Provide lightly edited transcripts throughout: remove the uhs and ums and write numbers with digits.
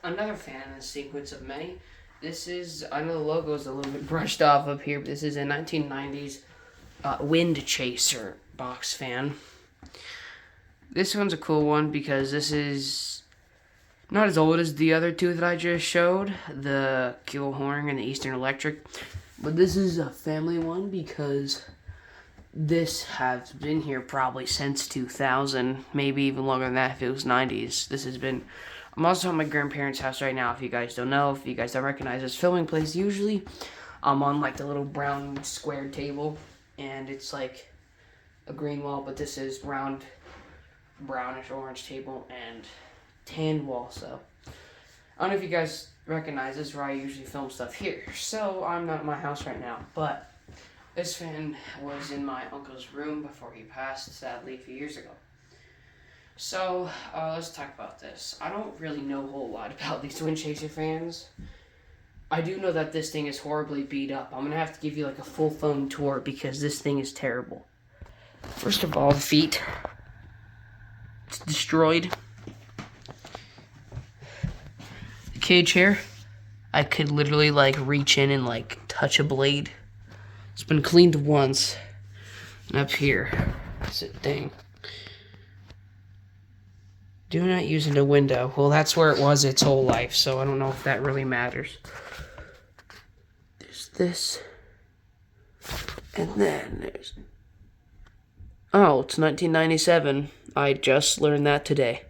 another fan in the sequence of many. This is, I know the logo is a little bit brushed off up here, but this is a 1990s Wind Chaser box fan. This one's a cool one because this is not as old as the other two that I just showed, the Kilhorn and the Eastern Electric, but this is a family one because this has been here probably since 2000, maybe even longer than that if it was 90s. This has been... I'm also at my grandparents' house right now, if you guys don't know, if you guys don't recognize this filming place. Usually, I'm on like the little brown square table, and it's like a green wall, but this is round, brownish orange table and tan wall, so... I don't know if you guys recognize this, where I usually film stuff here. So, I'm not at my house right now, but... This fan was in my uncle's room before he passed, sadly, a few years ago. So, let's talk about this. I don't really know a whole lot about these Wind Chaser fans. I do know that this thing is horribly beat up. I'm going to have to give you like a full phone tour because this thing is terrible. First of all, the feet. It's destroyed. The cage here. I could literally like reach in and like touch a blade. It's been cleaned once. And up here, that's it thing. Do not use in the window. Well, that's where it was its whole life, so I don't know if that really matters. There's this. And then there's... Oh, it's 1997. I just learned that today.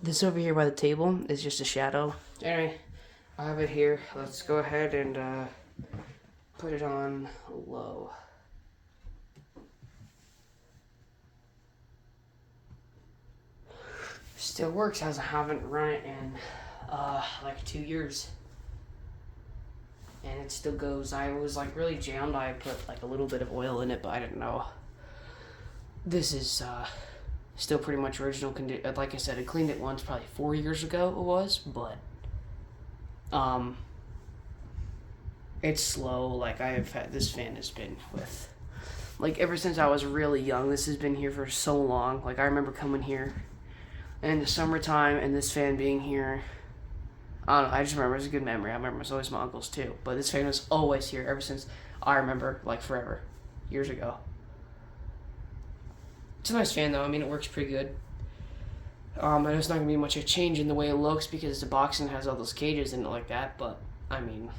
This over here by the table is just a shadow. Anyway. I have it here. Let's go ahead and put it on low. Still works as I haven't run it in like 2 years. And it still goes. I was like really jammed. I put like a little bit of oil in it, but I didn't know. This is still pretty much original condition. Like I said, I cleaned it once, probably 4 years ago it was, but it's slow. Like I've had, this fan has been with, like ever since I was really young. This has been here for so long. Like I remember coming here in the summertime and this fan being here. I don't know, I just remember, it's a good memory. I remember it was always my uncle's too, but this fan was always here ever since I remember, like forever, years ago. It's a nice fan though. I mean, it works pretty good. And there's not going to be much of a change in the way it looks because the box has all those cages in it like that, but, I mean...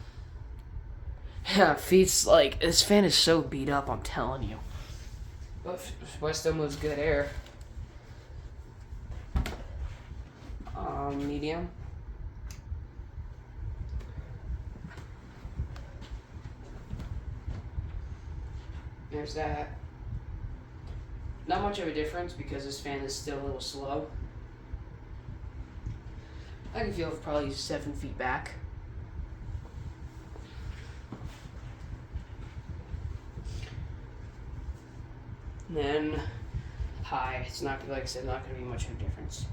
Yeah, feet's like... This fan is so beat up, I'm telling you. But still moves good air. Medium. There's that. Not much of a difference because this fan is still a little slow. I can feel it probably 7 feet back. And then high. It's not, like I said, not going to be much of a difference.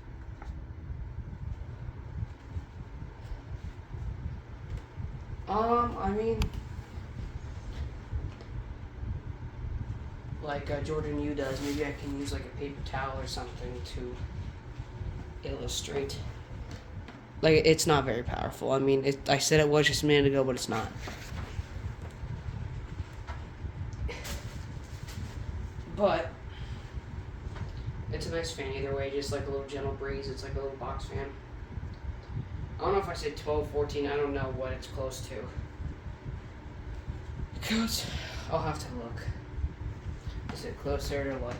I mean, like Jordan Yu does. Maybe I can use like a paper towel or something to illustrate. Like, it's not very powerful. I mean, I said it was just a minute ago, but it's not. But it's a nice fan either way, just like a little gentle breeze. It's like a little box fan. I don't know if I said 12, 14, I don't know what it's close to. Because I'll have to look. Is it closer to like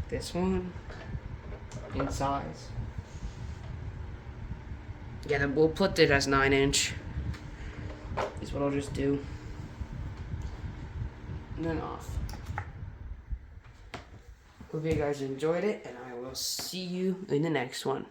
this one in size? Yeah, then we'll put it as 9-inch. Is what I'll just do. And then off. Hope you guys enjoyed it, and I will see you in the next one.